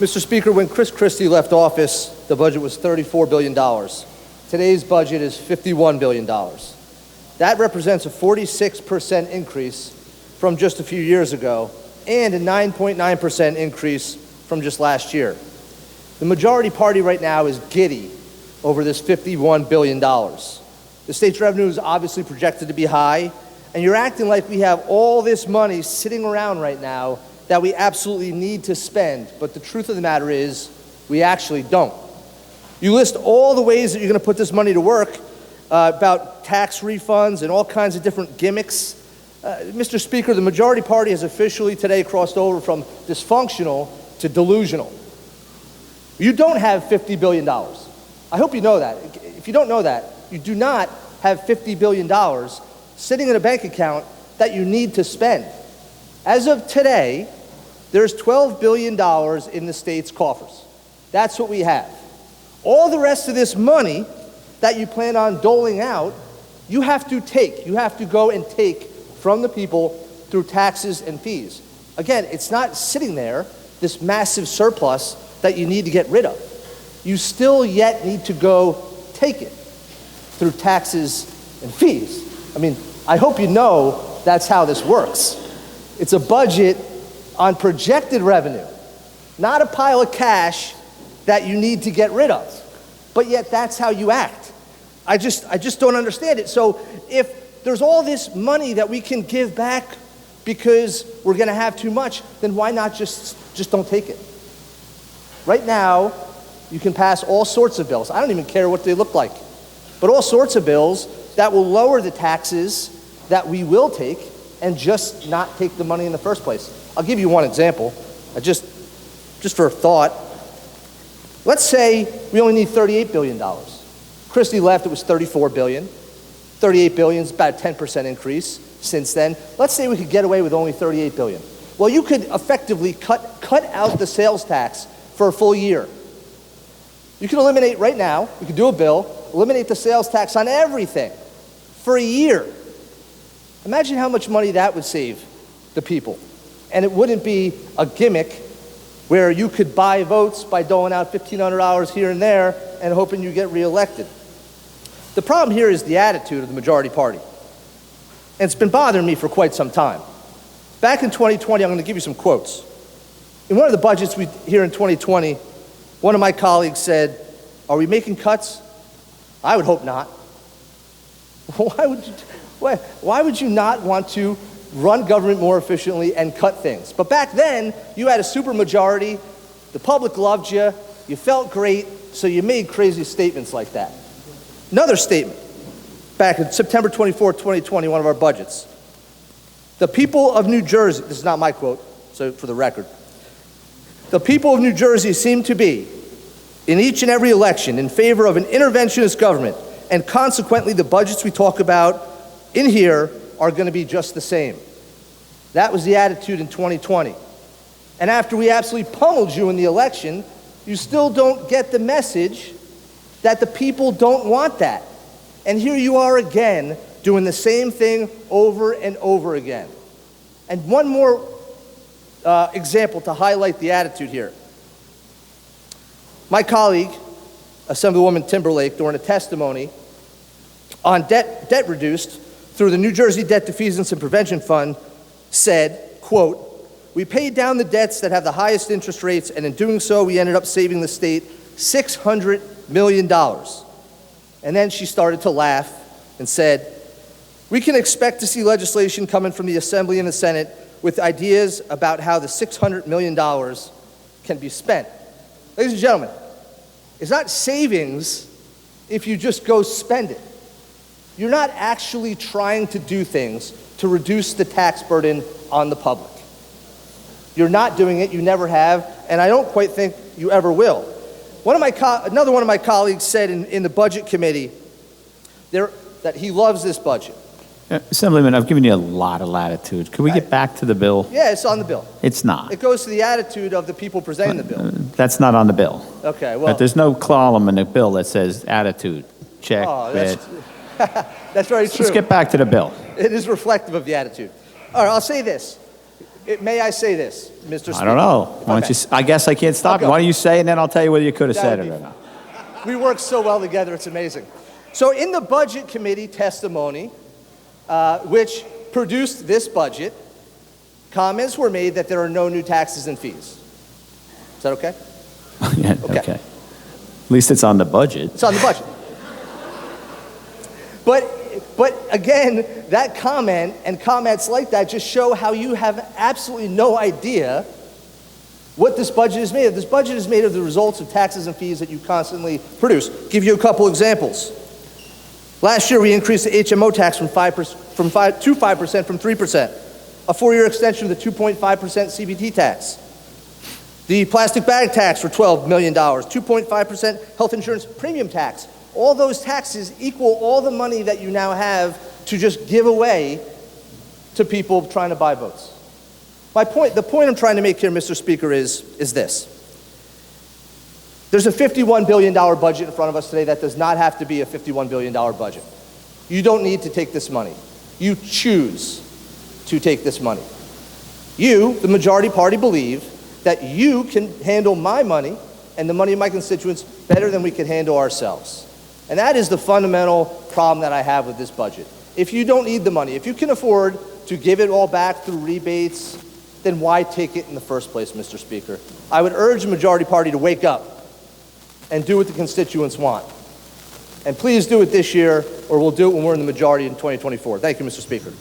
Mr. Speaker, when Chris Christie left office, the budget was $34 billion. Today's budget is $51 billion. That represents a 46% increase from just a few years ago and a 9.9% increase from just last year. The majority party right now is giddy over this $51 billion. The state's revenue is obviously projected to be high, and you're acting like we have all this money sitting around right now that we absolutely need to spend, but the truth of the matter is, we actually don't. You list all the ways that you're going to put this money to work, about tax refunds and all kinds of different gimmicks. Mr. Speaker, the majority party has officially today crossed over from dysfunctional to delusional. You don't have $50 billion. I hope you know that. If you don't know that, you do not have $50 billion sitting in a bank account that you need to spend. As of today, there's $12 billion in the state's coffers. That's what we have. All the rest of this money that you plan on doling out, you have to take. You have to go and take from the people through taxes and fees. Again, it's not sitting there, this massive surplus that you need to get rid of. You still yet need to go take it through taxes and fees. I mean, I hope you know that's how this works. It's a budget on projected revenue, not a pile of cash that you need to get rid of. But yet that's how you act. I just don't understand it. So if there's all this money that we can give back because we're going to have too much, then why not just don't take it? Right now, you can pass all sorts of bills. I don't even care what they look like, but all sorts of bills that will lower the taxes that we will take and just not take the money in the first place. I'll give you one example, just for a thought. Let's say we only need $38 billion. Christie left, it was $34 billion. $38 billion is about a 10% increase since then. Let's say we could get away with only $38 billion. Well, you could effectively cut out the sales tax for a full year. You could eliminate right now, you could do a bill, eliminate the sales tax on everything for a year. Imagine how much money that would save the people. And it wouldn't be a gimmick where you could buy votes by doling out $1,500 here and there and hoping you get reelected. The problem here is the attitude of the majority party. And it's been bothering me for quite some time. Back in 2020, I'm going to give you some quotes. In one of the budgets here in 2020, one of my colleagues said, "Are we making cuts?" I would hope not. Why would you not want to run government more efficiently and cut things? But back then, you had a supermajority, the public loved you, you felt great, so you made crazy statements like that. Another statement, back in September 24, 2020, one of our budgets. The people of New Jersey, this is not my quote, so for the record, the people of New Jersey seem to be, in each and every election, in favor of an interventionist government, and consequently the budgets we talk about in here are going to be just the same. That was the attitude in 2020. And after we absolutely pummeled you in the election, you still don't get the message that the people don't want that. And here you are again, doing the same thing over and over again. And one more example to highlight the attitude here. My colleague, Assemblywoman Timberlake, during a testimony on debt reduced through the New Jersey Debt Defeasance and Prevention Fund, said, quote, "We paid down the debts that have the highest interest rates, and in doing so, we ended up saving the state $600 million. And then she started to laugh and said, "We can expect to see legislation coming from the Assembly and the Senate with ideas about how the $600 million can be spent." Ladies and gentlemen, it's not savings if you just go spend it. You're not actually trying to do things to reduce the tax burden on the public. You're not doing it, you never have, and I don't quite think you ever will. Another one of my colleagues said in the Budget Committee that he loves this budget. Assemblyman, I've given you a lot of latitude. Could we get back to the bill? Yeah, it's on the bill. It's not. It goes to the attitude of the people presenting the bill. That's not on the bill. Okay, well. But there's no column in the bill that says attitude. Check, that's very true. Let's get back to the bill. It is reflective of the attitude. All right, I'll say this. May I say this, Mr. Speaker? I don't know. If Why I don't you, may? I guess I can't stop you. go. Why don't you say it, and then I'll tell you whether you could have That said would it be or not. We work so well together, it's amazing. So in the Budget Committee testimony, which produced this budget, comments were made that there are no new taxes and fees. Is that okay? Yeah, Okay. okay. At least it's on the budget. It's on the budget. But again, that comment and comments like that just show how you have absolutely no idea what this budget is made of. This budget is made of the results of taxes and fees that you constantly produce. Give you a couple examples. Last year, we increased the HMO tax from 5% to 5% from 3%. A 4-year extension of the 2.5% CBT tax. The plastic bag tax for $12 million. 2.5% health insurance premium tax. All those taxes equal all the money that you now have to just give away to people trying to buy votes. The point I'm trying to make here, Mr. Speaker, is this. There's a $51 billion budget in front of us today that does not have to be a $51 billion budget. You don't need to take this money. You choose to take this money. You, the majority party, believe that you can handle my money and the money of my constituents better than we can handle ourselves. And that is the fundamental problem that I have with this budget. If you don't need the money, if you can afford to give it all back through rebates, then why take it in the first place, Mr. Speaker? I would urge the majority party to wake up and do what the constituents want. And please do it this year, or we'll do it when we're in the majority in 2024. Thank you, Mr. Speaker.